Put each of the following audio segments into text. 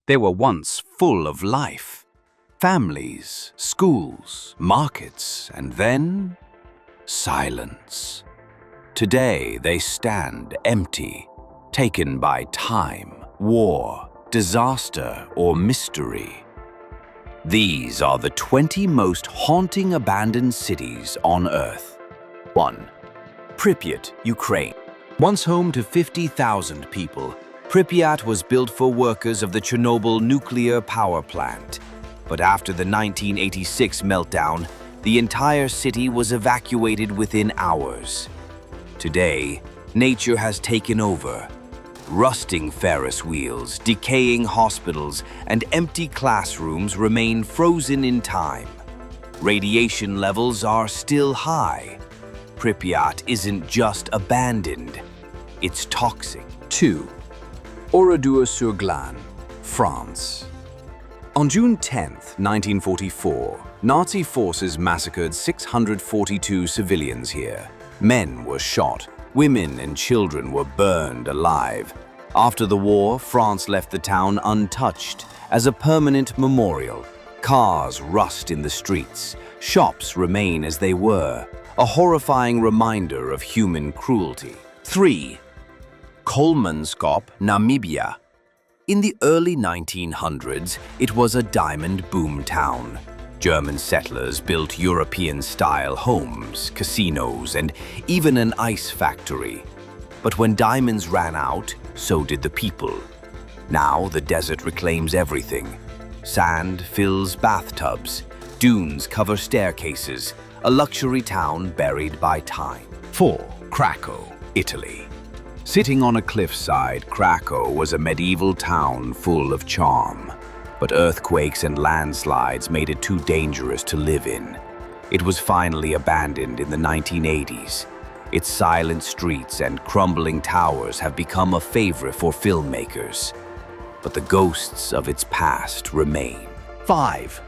They were once full of life. Families, schools, markets, and then silence. Today they stand empty, taken by time, war, disaster, or mystery. These are the 20 most haunting abandoned cities on Earth. 1. Pripyat, Ukraine. Once home to 50,000 people, Pripyat was built for workers of the Chernobyl nuclear power plant. But after the 1986 meltdown, the entire city was evacuated within hours. Today, nature has taken over. Rusting Ferris wheels, decaying hospitals, and empty classrooms remain frozen in time. Radiation levels are still high. Pripyat isn't just abandoned, it's toxic. 2. Oradour-sur-Glane, France. On June 10, 1944, Nazi forces massacred 642 civilians here. Men were shot, women and children were burned alive. After the war, France left the town untouched as a permanent memorial. Cars rust in the streets, shops remain as they were, a horrifying reminder of human cruelty. 3. Kolmanskop, Namibia. In the early 1900s, it was a diamond boom town. German settlers built European-style homes, casinos, and even an ice factory. But when diamonds ran out, so did the people. Now the desert reclaims everything. Sand fills bathtubs, dunes cover staircases, a luxury town buried by time. 4. Krakow, Italy. Sitting on a cliffside, Krakow was a medieval town full of charm. But earthquakes and landslides made it too dangerous to live in. It was finally abandoned in the 1980s. Its silent streets and crumbling towers have become a favorite for filmmakers. But the ghosts of its past remain. 5.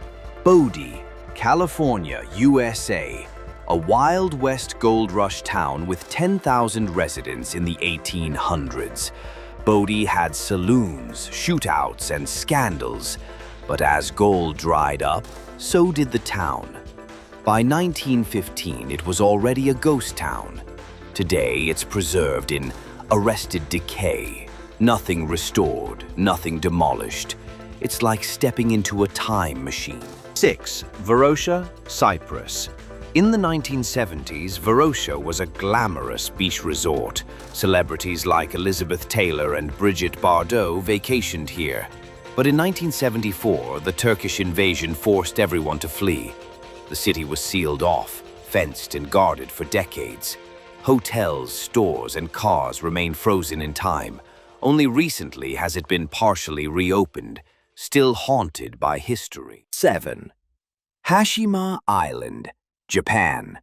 Bodie, California, USA. A Wild West gold rush town with 10,000 residents in the 1800s. Bodie had saloons, shootouts, and scandals. But as gold dried up, so did the town. By 1915, it was already a ghost town. Today, it's preserved in arrested decay. Nothing restored, nothing demolished. It's like stepping into a time machine. 6. Varosha, Cyprus. In the 1970s, Varosha was a glamorous beach resort. Celebrities like Elizabeth Taylor and Brigitte Bardot vacationed here. But in 1974, the Turkish invasion forced everyone to flee. The city was sealed off, fenced and guarded for decades. Hotels, stores, and cars remain frozen in time. Only recently has it been partially reopened, still haunted by history. 7. Hashima Island, Japan.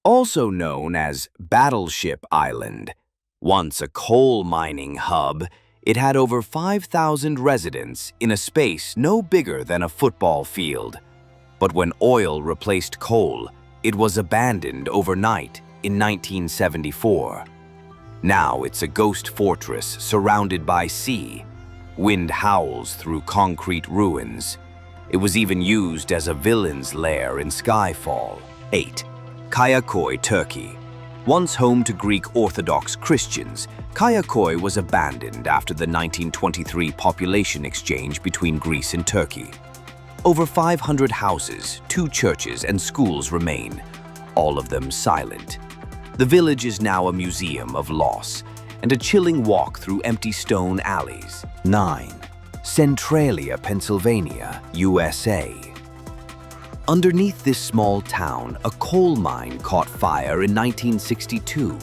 Also known as Battleship Island. Once a coal mining hub, it had over 5,000 residents in a space no bigger than a football field. But when oil replaced coal, it was abandoned overnight in 1974. Now it's a ghost fortress surrounded by sea. Wind howls through concrete ruins. It was even used as a villain's lair in Skyfall. 8. Kayaköy, Turkey. Once home to Greek Orthodox Christians, Kayaköy was abandoned after the 1923 population exchange between Greece and Turkey. Over 500 houses, 2 churches, and schools remain, all of them silent. The village is now a museum of loss and a chilling walk through empty stone alleys. 9. Centralia, Pennsylvania, USA. Underneath this small town, a coal mine caught fire in 1962.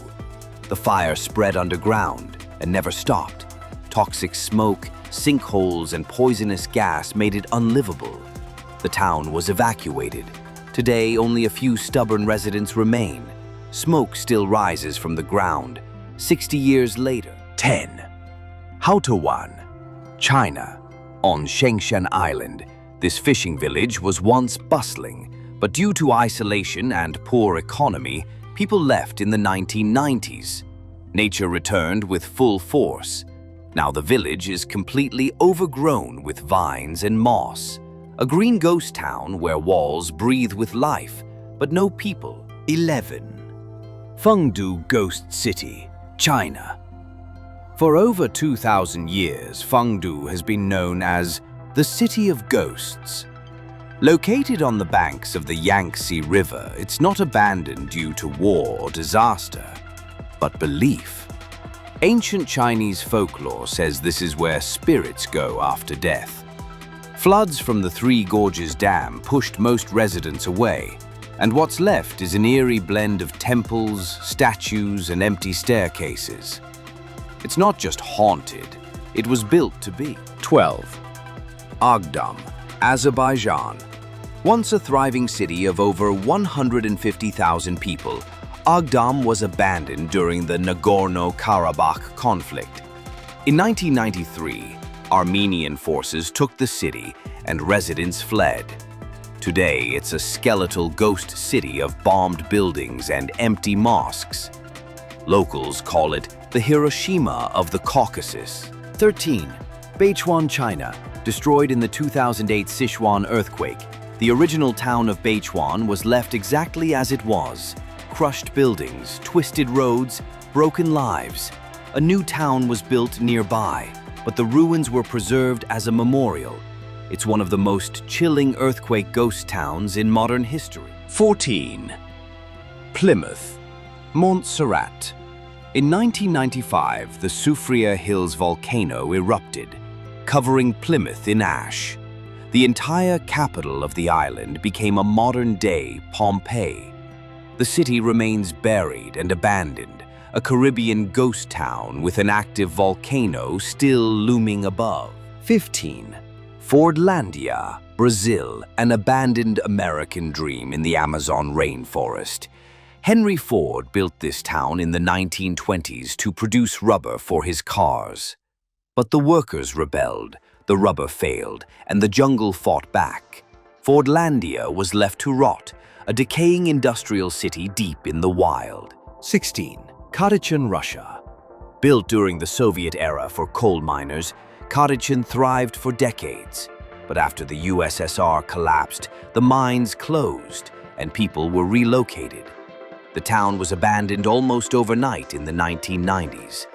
The fire spread underground and never stopped. Toxic smoke, sinkholes, and poisonous gas made it unlivable. The town was evacuated. Today, only a few stubborn residents remain. Smoke still rises from the ground. 60 years later. 10. Haotuan, China. On Shengshan Island, this fishing village was once bustling, but due to isolation and poor economy, people left in the 1990s. Nature returned with full force. Now the village is completely overgrown with vines and moss. A green ghost town where walls breathe with life, but no people. 11. Fengdu Ghost City, China. For over 2,000 years, Fengdu has been known as the City of Ghosts. Located on the banks of the Yangtze River, it's not abandoned due to war or disaster, but belief. Ancient Chinese folklore says this is where spirits go after death. Floods from the Three Gorges Dam pushed most residents away, and what's left is an eerie blend of temples, statues, and empty staircases. It's not just haunted, it was built to be. 12. Agdam, Azerbaijan. Once a thriving city of over 150,000 people, Agdam was abandoned during the Nagorno-Karabakh conflict. In 1993, Armenian forces took the city and residents fled. Today, it's a skeletal ghost city of bombed buildings and empty mosques. Locals call it the Hiroshima of the Caucasus. 13. Beichuan, China. Destroyed in the 2008 Sichuan earthquake, the original town of Beichuan was left exactly as it was. Crushed buildings, twisted roads, broken lives. A new town was built nearby, but the ruins were preserved as a memorial. It's one of the most chilling earthquake ghost towns in modern history. 14. Plymouth, Montserrat. In 1995, the Soufriere Hills volcano erupted, covering Plymouth in ash. The entire capital of the island became a modern-day Pompeii. The city remains buried and abandoned, a Caribbean ghost town with an active volcano still looming above. 15. Fordlandia, Brazil, an abandoned American dream in the Amazon rainforest. Henry Ford built this town in the 1920s to produce rubber for his cars. But the workers rebelled, the rubber failed, and the jungle fought back. Fordlandia was left to rot, a decaying industrial city deep in the wild. 16. Katachten, Russia. Built during the Soviet era for coal miners, Katachten thrived for decades. But after the USSR collapsed, the mines closed and people were relocated. The town was abandoned almost overnight in the 1990s.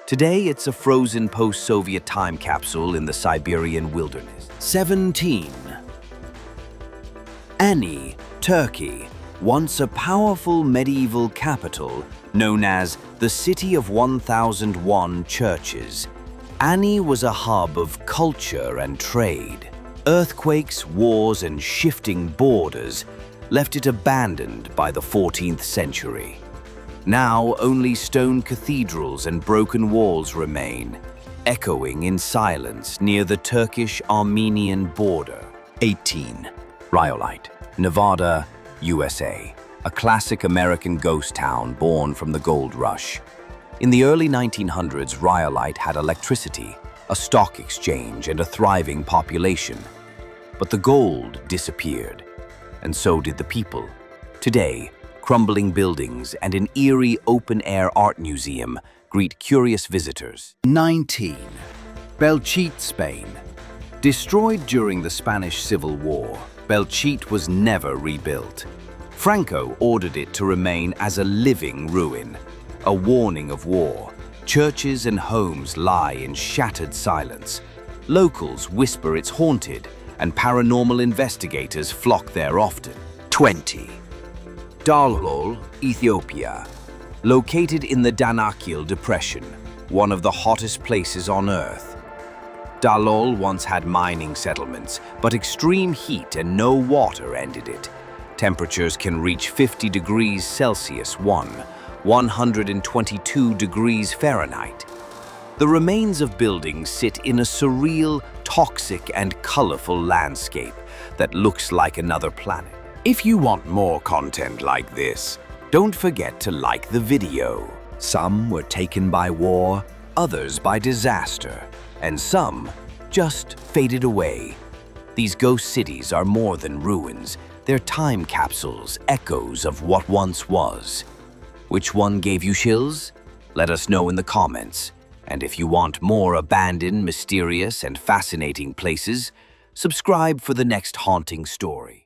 Today, it's a frozen post-Soviet time capsule in the Siberian wilderness. 17. Ani, Turkey, once a powerful medieval capital known as the City of 1001 Churches. Ani was a hub of culture and trade. Earthquakes, wars, and shifting borders left it abandoned by the 14th century. Now only stone cathedrals and broken walls remain, echoing in silence near the Turkish-Armenian border. 18. Rhyolite, Nevada, USA, a classic American ghost town born from the gold rush. In the early 1900s, Rhyolite had electricity, a stock exchange, and a thriving population. But the gold disappeared, and so did the people. Today, crumbling buildings and an eerie open-air art museum greet curious visitors. 19. Belchite, Spain. Destroyed during the Spanish Civil War, Belchite was never rebuilt. Franco ordered it to remain as a living ruin, a warning of war. Churches and homes lie in shattered silence. Locals whisper it's haunted, and paranormal investigators flock there often. 20. Dalhol, Ethiopia. Located in the Danakil Depression, one of the hottest places on Earth. Dalhol once had mining settlements, but extreme heat and no water ended it. Temperatures can reach 50 degrees Celsius, 122 degrees Fahrenheit. The remains of buildings sit in a surreal, toxic, and colorful landscape that looks like another planet. If you want more content like this, don't forget to like the video. Some were taken by war, others by disaster, and some just faded away. These ghost cities are more than ruins. They're time capsules, echoes of what once was. Which one gave you chills? Let us know in the comments. And if you want more abandoned, mysterious, and fascinating places, subscribe for the next haunting story.